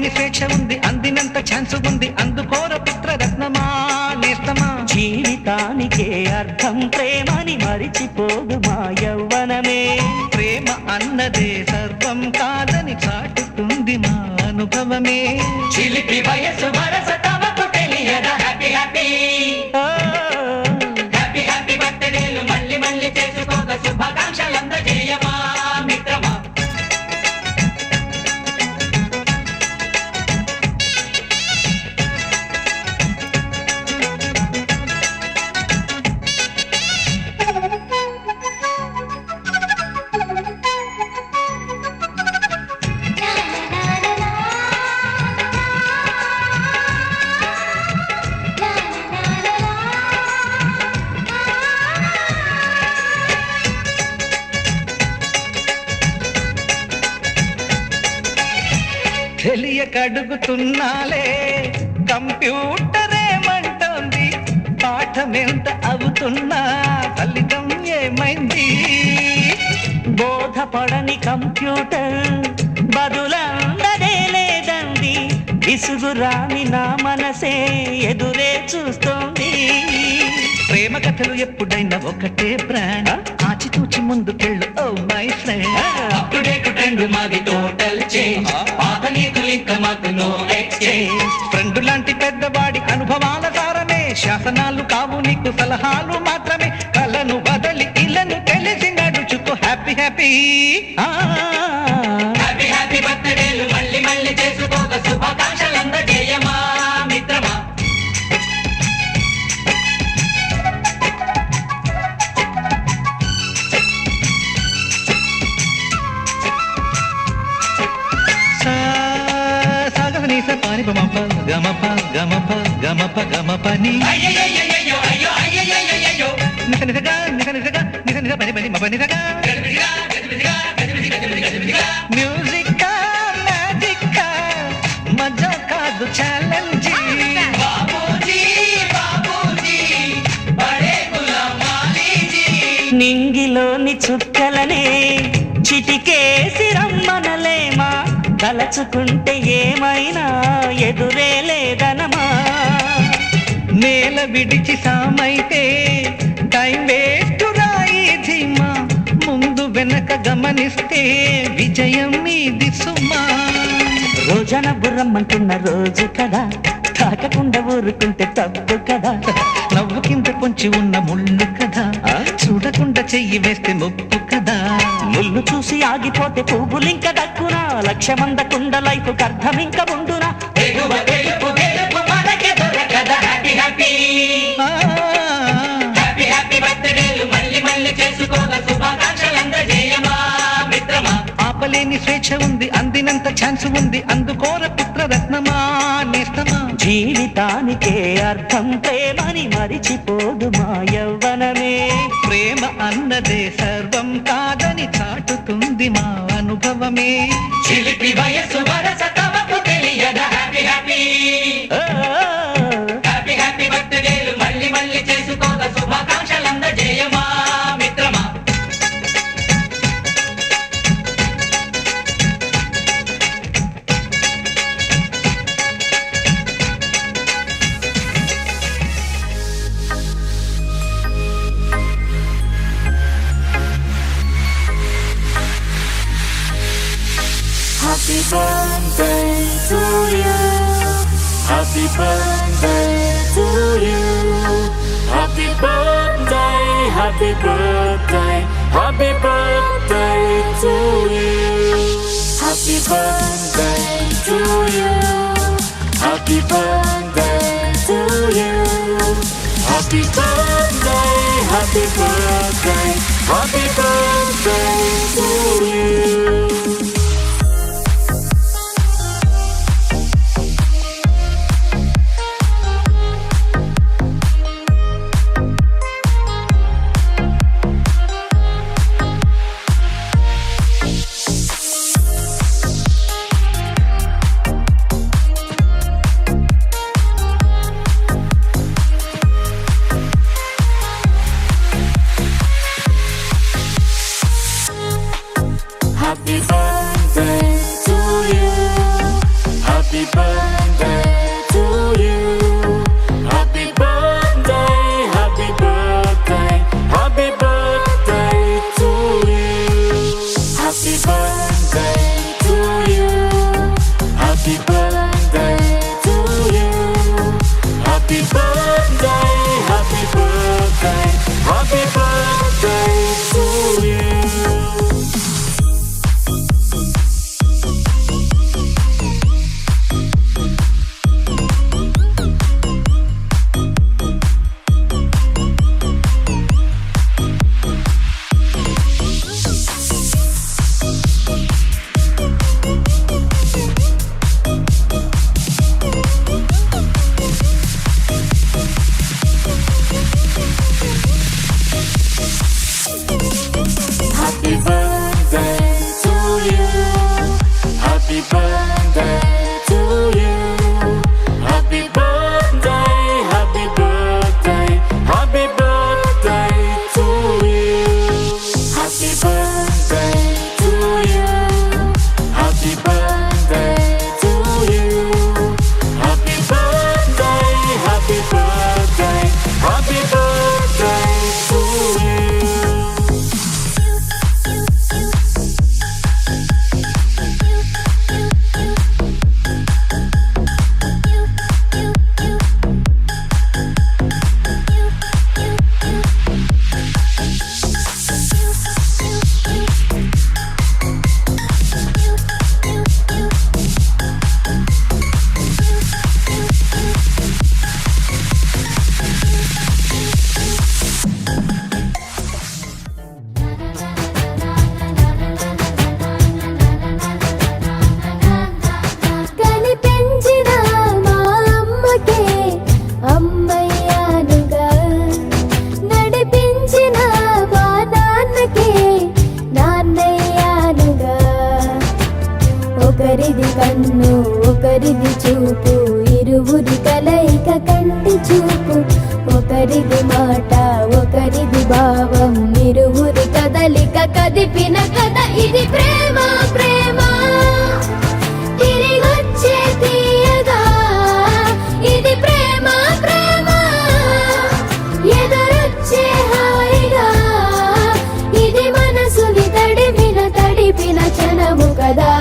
ఆపలేని స్వేచ్ఛ ఉంది, అందినంత ఛాన్స్ ఉంది, అందుకోర పుత్రరత్నమా నేస్తమా. జీవితానికే అర్థం ప్రేమని మరిచిపోదు మా యవ్వనమే. ప్రేమ అన్నదే సర్వం కాదని చాటుతుంది మా అనుభవమే. చిలిపి వయసు వరస తమకు తెలియదా హ్యాపీ హ్యాపీ హ్యాపీ హ్యాపీ బర్త్డేలు మళ్ళీ మళ్ళీ చేసుకోక శుభాకాంక్షలందజేయమా మిత్రమా. తెలియకడుగుతున్నాలే కంప్యూటర్ ఏమంటోంది, పాఠమెంత అవుతున్నా ఫలితం ఏమైంది. బోధపడని కంప్యూటర్ బదులందదే లేదండి, విసుగురాని నా మనసే ఎదురే చూస్తోంది. ప్రేమ కథలు ఎప్పుడైనా ఒకటే బ్రాండ్, ఆచితూచి ముందుకెళ్ళు oh my friend. Up to date trend మాది టోటల్ చేంజ్, పాత నీతులు ఇంకా మాకు నో ఎక్స్చేంజ్. ఫ్రెండ్ లాంటి పెద్దవాడి అనుభవాల సారమే, శాసనాలు కావు నీకు సలహాలు మాత్రమే. కలను బదలి ఇలను తెలిసి నడుచుకో హ్యాపీ హ్యాపీ హ్యాపీ హ్యాపీ బర్త్డేలు మళ్ళీ మళ్ళీ చేసుకోక శుభాకాంక్షలందజేయమా మిత్రమా. సాగనీస పాని బమప గమప గమప గమప గమపని నిస నిసగా నిస నిసగా నిస నిస పని పని మప నిసగా. మ్యూజిక్ మ్యాజిక్ మజా కాదు ఛాలెంజ్. నింగిలోని చుక్కలనే చిటికేసి రమ్మనలేమా, తలచుకుంటే ఏమైనా ఎదురే లేదనమా. నేల విడిచి సామైతే టైం వేస్ట్ రాయి ధీమా, ముందు వెనక గమనిస్తే విజయం మీది సుమా. రోజన బుర్రమ్మంటున్న రోజు కదా, తాకకుండా ఊరుకుంటే తప్పు కదా. నవ్వు కింద పొంచి ఉన్న ముళ్ళు కదా, చూడకుండా చెయ్యి వేస్తే ముప్పు కదా. ముళ్ళు చూసి ఆగిపోతే పువ్వులింక దక్కునా, లక్ష్యమందకుండా లైఫ్ అర్థం ఇంక ఉండునా. హ్యాపీ హ్యాపీ బర్త్డేలు మళ్ళీ మళ్ళీ చేసుకోక శుభాకాంక్షలందజేయమా మిత్రమా. ఆపలేని స్వేచ్ఛ ఉంది, అందినంత ఛాన్స్ ఉంది, అందుకోర పుత్రరత్నమా నేస్తమా. జీవితానికే అర్థం ప్రేమని మరిచిపోదు మా యవ్వనమే. ప్రేమ అన్నదే సర్వం కాదని చాటుతుంది మా అనుభవమే. చిలిపి వయసు వరస తమకు తెలియదా హ్యాపీ హ్యాపీ హ్యాపీ హ్యాపీ బర్త్డేలు మళ్ళీ మళ్ళీ చేసుకోక శుభాకాంక్షలందజేయమా మిత్రమా. Happy birthday to you. Happy birthday to you. Happy birthday, happy birthday, happy birthday to you. Happy birthday to you. Happy birthday to you. Happy birthday, happy birthday, happy birthday to you. birthday to you. Happy birthday, happy birthday, happy birthday to you. Happy birthday to you. Happy birthday to you. Happy birthday, happy birthday, happy birthday to you. Happy birthday to you. Happy birthday to you. Happy birthday, happy birthday, happy birthday to you. Happy birthday to you. Happy birthday to you. Happy birthday, happy birthday, happy birthday to you. కనిపించిన మా అమ్మకే అమ్మయ్యానుగా, నడిపించిన మా నాన్నకే నాన్నయ్యానుగా. ఒకరిది కన్ను ఒకరిది చూపు, ఇరువురి కలయిక కంటి చూపు. ఒకరిది మాట ఒకరిది భావం, ఇరువురి కదలిక కదిపిన కథ ఇది ప్రేమ ప్రేమ. తిరిగొచ్చే తీయగా ఇది ప్రేమ ప్రేమ. ఎదురొచ్చే హాయిగా ఇది మనసుని తడిపిన క్షణము కదా.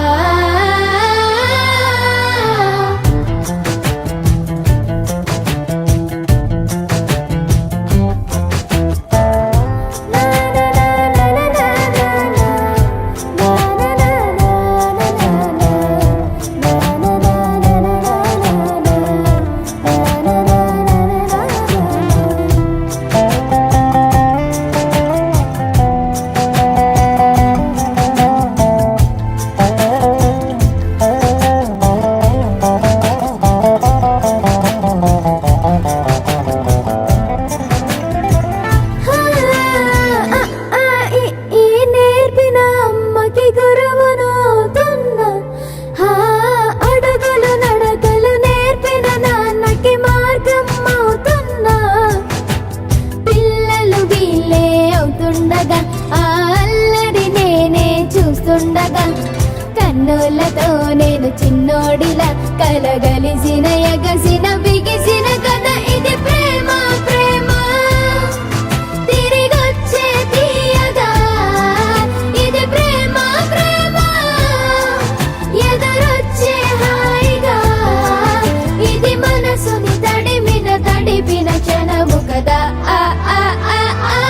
కన్నులతో నేను చిన్నోడిలా కలగలిసిన ఎగసిన బిగిసిన కథ ఇది ప్రేమ ప్రేమ. తిరిగొచ్చే తీయగా ఇది ప్రేమ ప్రేమ. ఎదురొచ్చే హాయిగా ఇది మనసుని తడిపిన క్షణము కదా. ఆ ఆ ఆ ఆ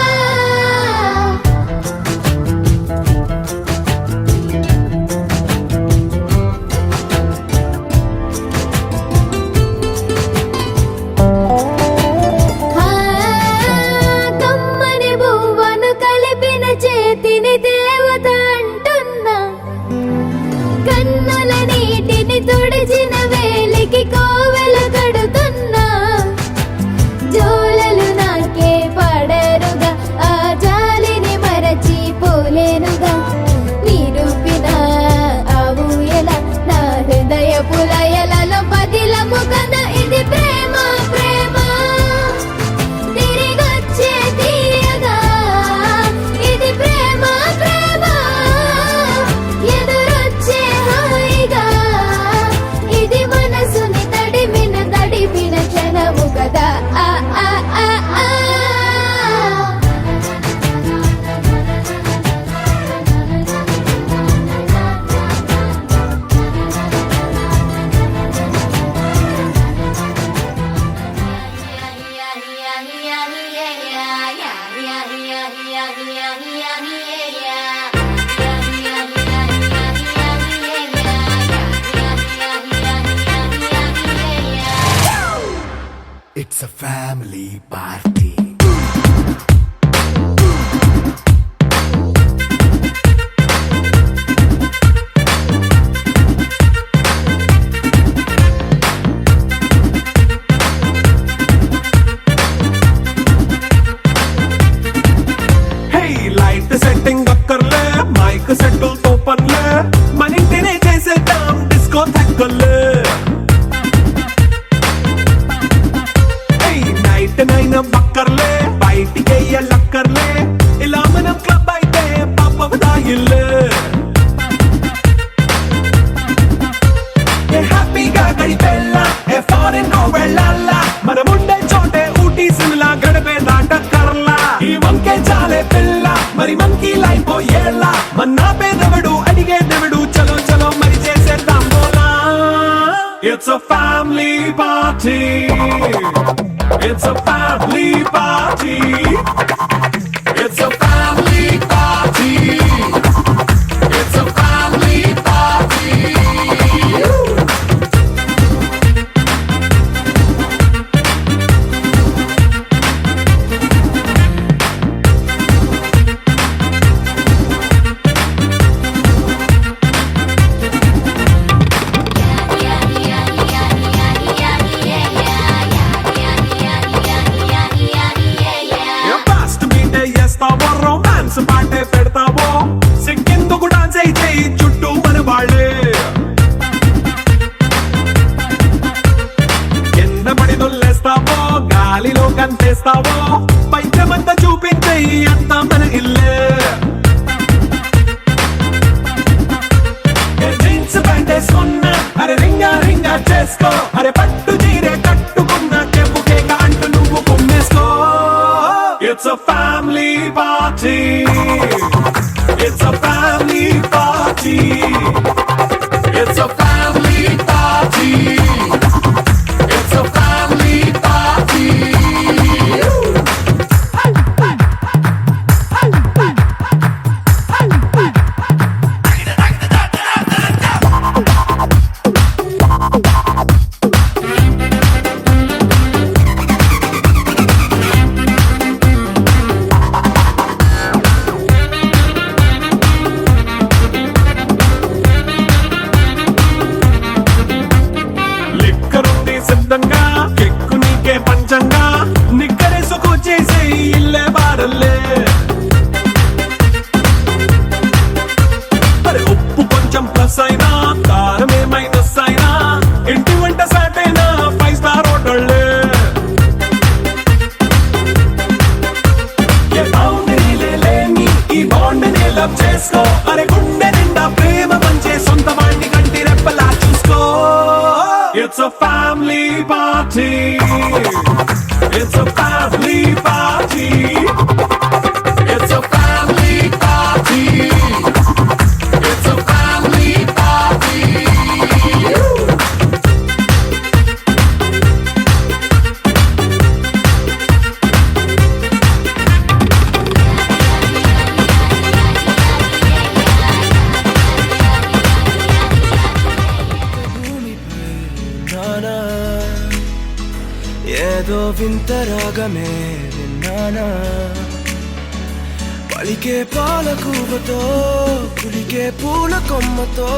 It's a family party. Setting అక్కర్లే మైక్ సెట్టులతో పనులే మన ఇంటినే చేసేద్దాం డిస్కో థెక్కలే నైట్ నైన్ బక్కర్లే బయటికి వెయ్యలక్కర్లే ఇలా మనం క్లబ్ అయితే పాప దాయిల్లే హ్యాపీగా గడిపెళ్ళా ఏ ఫారెన్ నో వెళ్ళాలా మనం ఉండే చోటే ఊటీ సిమ్లా గడిపే దాటక్కర్లా ఈ వంకే చాలే పిల్ల మరి మంకీ లైఫ్ ఏళ్ళ మన్నా పేదవడు అడిగే దేవుడు చలో చలో మరి చేసేద్దాం బోలా It's a family party. It's a family party. It's a family party. It's a family party. Romance పాటే పెడతావో సిగ్గెందుకు డాన్స్ అయితే చుట్టూ మన వాళ్ళే కింద పడి దొల్లేస్తావో గాలిలో కంతేస్తావో పైకమంతా చూపించే అంతా మన ఇల్లే జీన్స్ ప్యాంట్ వేసుకున్నా అరే రింగా రింగా చేసుకో అరే పట్టు చీరే కట్టుకున్న చెప్పుకే అంటూ నువ్వు కుమ్మేసుకో It's a family party. It's a family party. It's a family party. It's a family party. సిద్ధంగా ఎక్కు నీకే పంచంగా నిక్కరేసుకు చేసే ఇల్లే బారల్లే అరే ఉప్పు కొంచెం ప్లస్ అయినా కారమే మైనస్ అయినా ఇంటి వంట సాటైనా 5 స్టార్ హోటళ్ళే ఏ బౌండరీలే లేని ఈ బాండ్ ని లవ్ చేసుకో అరే గుండె నిండా ప్రేమ పంచే సొంత వాణ్ణి కంటి రెప్పలా చూసుకో It's a family party. It's a family party. It's a family party. It's a family party. ఏదో వింత రాగమే విన్నానా పలికే పాలకూవతో కులికే పూల కొమ్మతో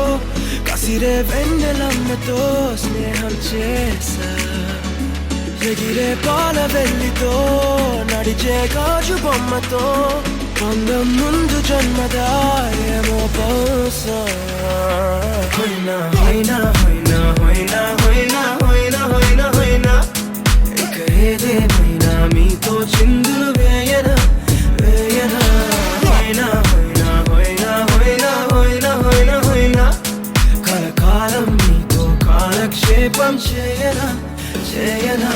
కసిరే వెన్నెలమ్మతో స్నేహం చేసా ఎగిరే పాల వెల్లితో నడిచే గాజు బొమ్మతో అందం ముందు జన్మదా ఏమో బహుశా హోయినా హోయినా హోయినా హోయినా హోయినా హోయినా హోయినా హోయినా ఏదేమైనా మీతో చిందులు వేయనా వేయనా హోయినా హోయినా హోయినా హోయినా హోయినా హోయినా హోయినా కలకాలం మీతో కాలక్షేపం చేయనా చేయనా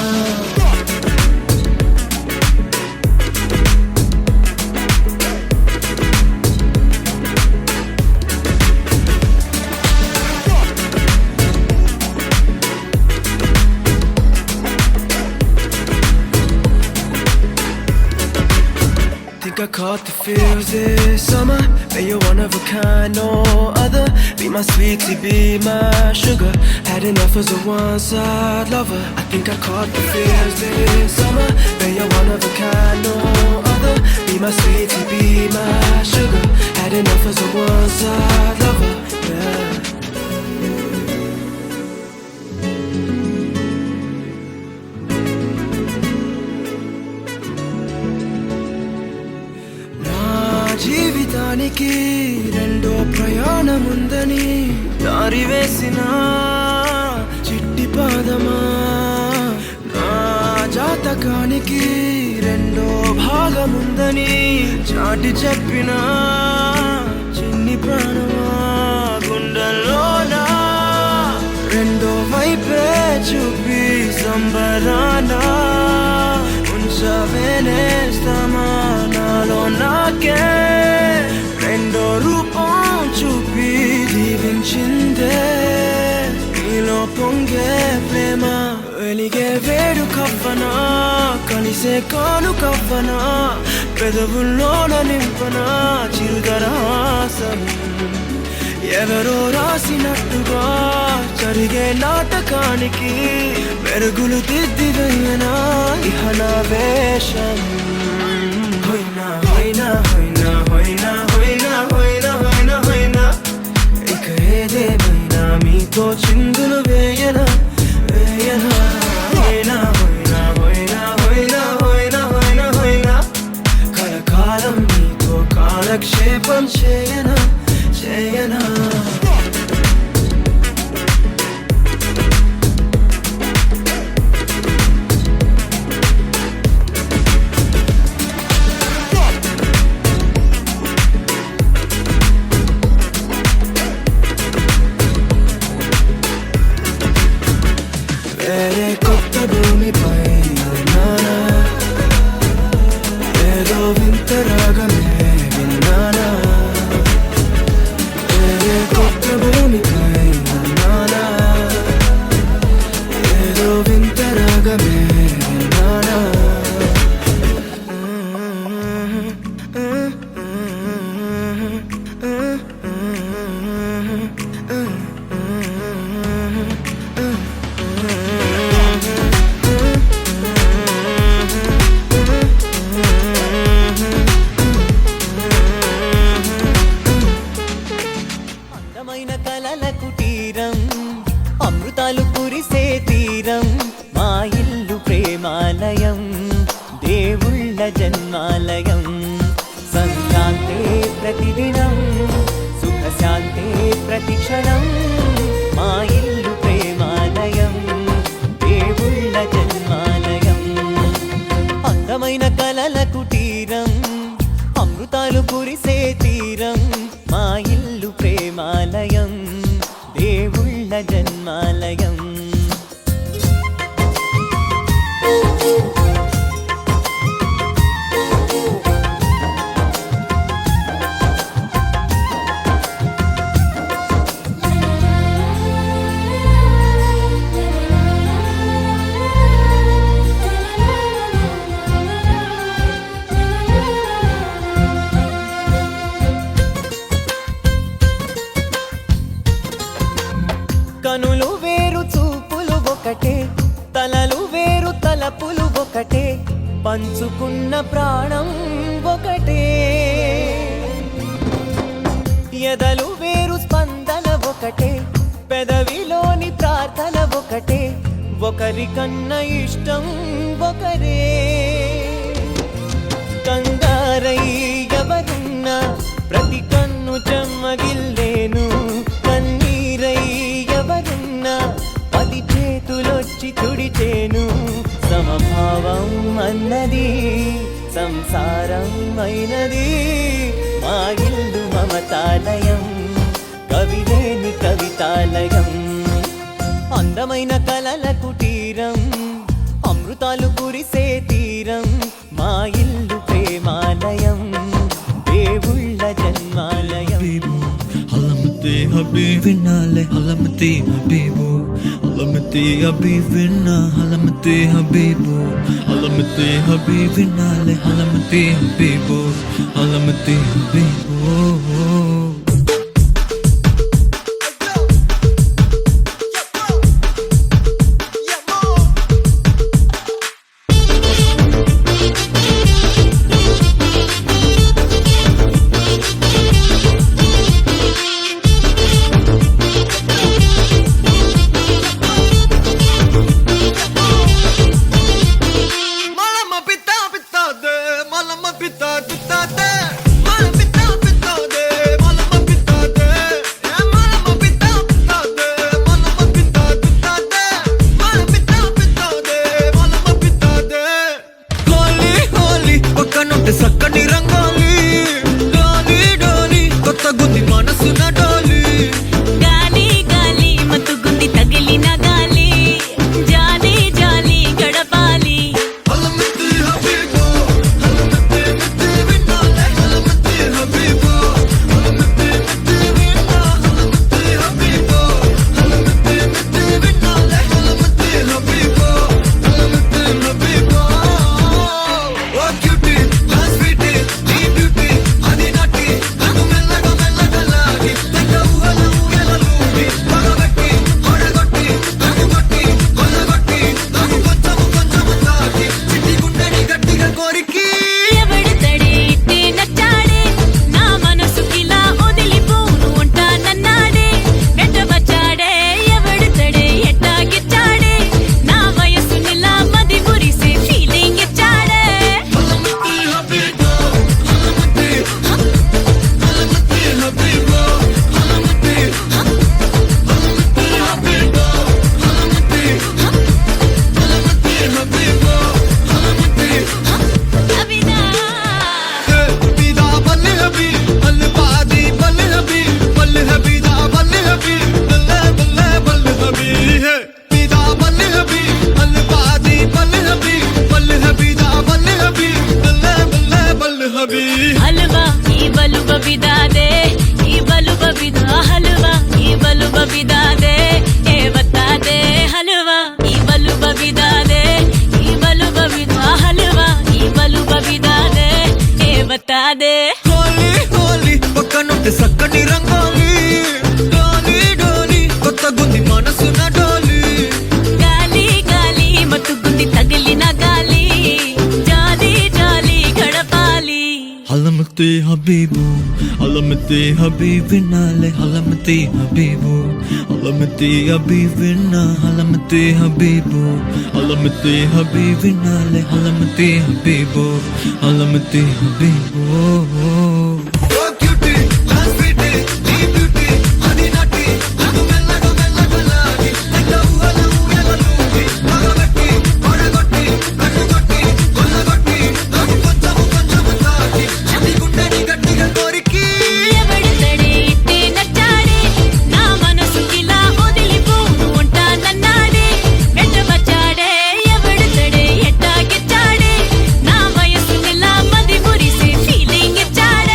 I caught the feels this summer. Man, you're one of a kind, no other. Be my sweetie, be my sugar. Had enough as a one-side lover. I think I caught the feels this summer. Man, you're one of a kind, no other. Be my sweetie, be my sugar. Had enough as a one-side lover. Yeah. జీవితానికి రెండో ప్రయాణముందని దారి వేసిన చిట్టి పాదమా నా జాతకానికి రెండో భాగముందని చాటి చెప్పిన చిన్ని ప్రాణమా గుండెల్లోనా రెండో వైపే చూపి సంబరానా ఉంచవేనేస్తామా నాలో నాకే రెండో రూపం చూపి దీవించిందే నీలో పొంగే ప్రేమ వెలిగే వేడు కవ్వనా కలిసే కాను కవ్వనా పెదవుల్లోన నింపనా చిరుదరాసం ఎవరో రాసినట్టుగా జరిగే నాటకానికి మెరుగులు దిద్దివయ్యనా ఇహ నా వేషం హోయినా హోయినా హోయినా హోయినా హోయినా హోయినా హోయినా హోయినా ఇక ఏదేమైనా మీతో చిందులు వేయనా వేయనా హోయినా హోయినా హోయినా హోయినా హోయినా హోయినా హోయినా కలకాలం మీతో కాలక్షేపం చేయనా చేయనా వేరే కొత్త భూమిపై నానా ఏదో వింత రాగమే విన్నానా వేరే కొత్త భూమిపై నానా ఏదో వింత రాగమే విన్నానా అందమైన కలల కుటీరం అమృతాలు కురిసే తీరం మా ఇల్లు ప్రేమాలయం దేవుళ్ళ జన్మాలయం సంక్రాంతే ప్రతిదినం సుఖశాంతే ప్రతిక్షణం మా ఇల్లు ప్రేమాలయం దేవుళ్ళ జన్మాలయం అందమైన కలల కుటీరం అమృతాలు కురిసే తీరం మా ఇల్లు ప్రేమాలయం దేవుళ్ళ జన్మాలయం కనులు వేరు చూపులు ఒకటే తలలు వేరు తలపులు ఒకటే పంచుకున్న ప్రాణం ఒకటే ఎదలు వేరు స్పందన ఒకటే పెదవిలోని ప్రార్థన ఒకటే ఒకరికన్నా ఇష్టం ఒకరే కంగారై ఎవరున్నా ప్రతి కన్ను చెమ్మగిల్లేను కన్నీరై ఎవరున్నా పది చేతులొచ్చి తుడిచేను సమభావం అన్నది సంసారం అయినది మా ఇల్లు మమతాలయం కవిలేని కవితాలయం అందమైన కలల కుటీరం అమృతాలు కురిసే తీరం మా ఇల్లు ప్రేమాలయం దేవుళ్ళ జన్మాలయం Halamati habibi nale halamati habibu علمتي حبيبنا علمتي حبيبو علمتي حبيبنا علمتي حبيبو علمتي حبيبو సక్కని రంగోలి డోలి డోలి కొత్త గుంది మనసున డోలి గాలి గాలి మత్తుగుంది తగిలిన గాలి జాలి జాలి గడపాలి హలమతి హబీబో హలమతి మతి వినాలే హలమతి హబీబో హలమతి మతి వినా హలమతి హబీబో హలమతి మతి వినాలే హలమతి హబీబో హలమతి హబీబో ఓ క్యూటీ హల్వా ఈ బలుబ బిదాదే ఈ బలుబ బిదా హల్వా ఈ బలుబ బిదాదే ఏ బతాదే హల్వా ఈ బలుబ బిదాదే ఈ బలుబ బిదా హల్వా ఈ బలుబ బిదాదే ఏ బతాదే హోలీ హోలీ పక్కనుంటే సక్కని రంగోలి డోలి డోలి కొత్త గుంది మనసున డోలి గాలి గాలి మత్తుగుంది తగిలిన గాలి జాలి జాలి గడపాలి علمتي حبيبو علمتي حبيبنا علمتي حبيبو علمتي حبيبنا علمتي حبيبو علمتي حبيبنا علمتي حبيبو علمتي حبيبو ఎట్టా గిచ్చాడే నా వయసు నిలా మది మురిసి ఫీలింగ్ ఇచ్చాడే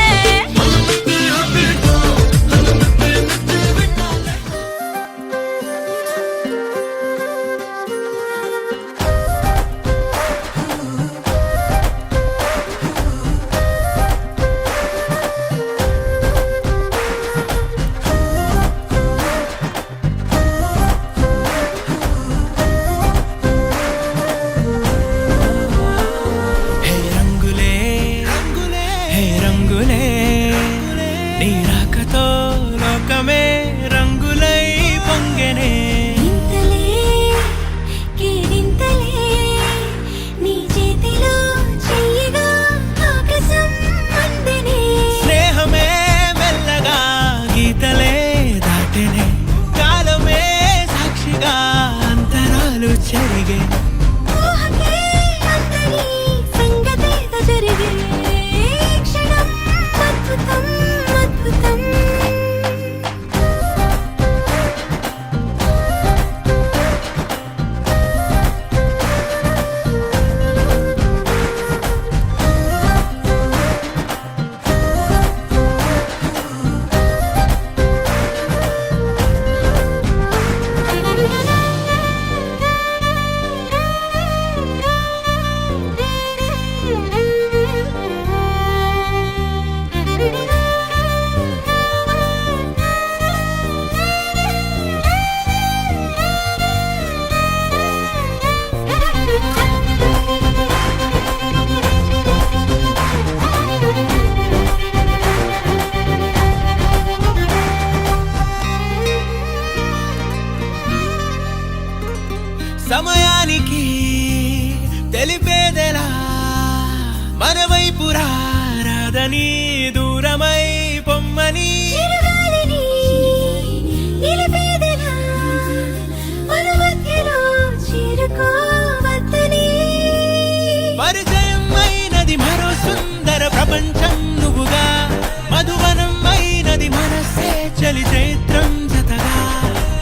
సమయానికి తెలిపేదెలా మన వైపు రాదని దూరమై పొమ్మని చిరుగాలిని నిలిపేదెలా మన మధ్యలో చేరుకోవద్దని పరిచయం అయినది మరో సుందర ప్రపంచం నువ్వుగా మధువనం అయినది మనసే చలి చైత్రం జతగా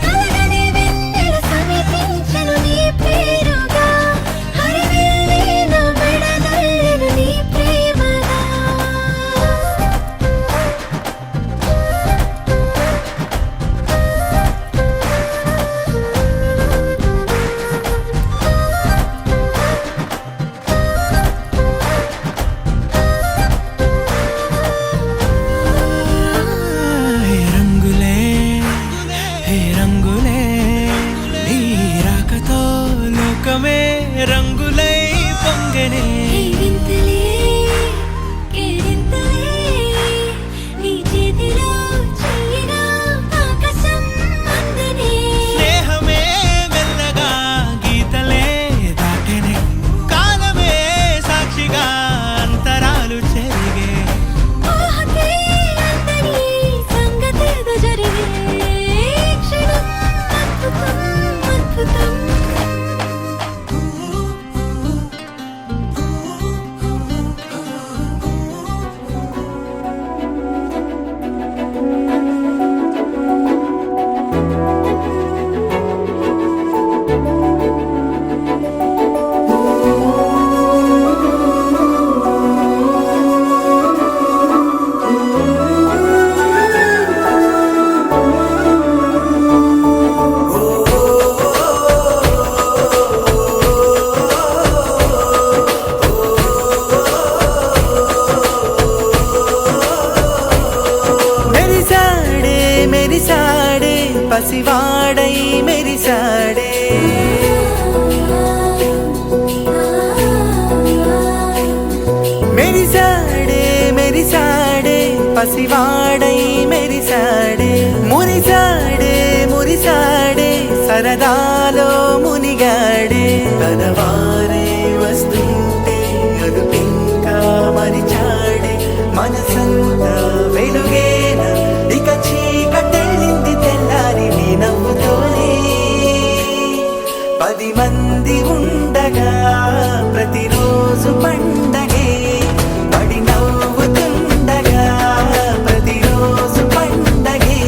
కలగని వెన్నెల సమీపించను నీ పేరుగా హరివెల్లి నా మెడనల్లెను నీ ప్రేమగా హే రంగులే నీ రాకతో లోకమే రంగులై పొంగనే వింతలే కేరింతలే నీ చేతిలో చెయ్యినా ఆకాశం అందనే స్నేహమే మెల్లగా గీతలే దాటెనే కాలమే సాక్షిగా అంతరాలు చెరిగే ఊహకే అందని సంగతేదో జరిగే క్షణం అద్భుతం అద్భుతం మెరిసాడే మెరిసాడే పసివాడై మెరిసాడే మెరిసాడే మెరిసాడే పసివాడై మెరిసాడే మురిసాడే మురిసాడే సరదాలో మునిగాడే తనవారే వస్తుంటే అదుపింకా మరిచాడే మనసంతా వెలుగేన ఇక చీకటెళ్ళింది తెల్లారి నీ నవ్వుతోనే 10 మంది ఉండగా ప్రతిరోజు పండగే పడి నవ్వుతుండగా ప్రతిరోజు పండగే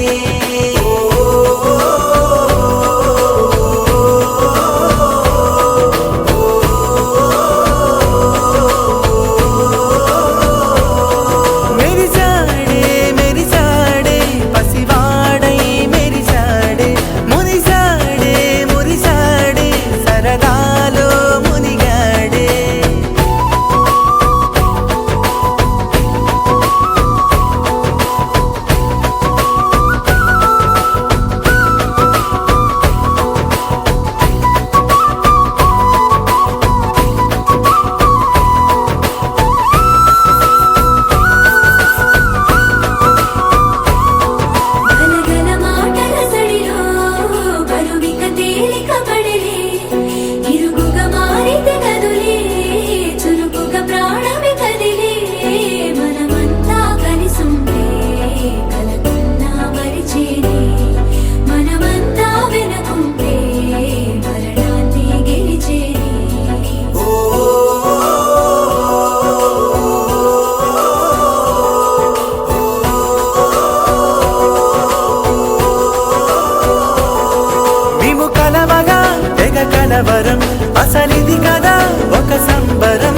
మెరిసాడే మెరిసాడే పసివాడై మెరిసాడే మురిసాడే మురిసాడే సరదాలో మునిగాడే గలగల మాటల సడిలో బరువిక తేలిక పడలే ఇరుగుగా మారితే కదులే చురుకుగా ప్రాణమి కదిలే మనమంతా కలిసుంటే కలకున్నా మరిచేనే మనమంతా వెనకుంటే మరణాన్ని గెలిచేనే మేము కలవగా తెగ కలవరం అసలిది కదా ఒక సంబరం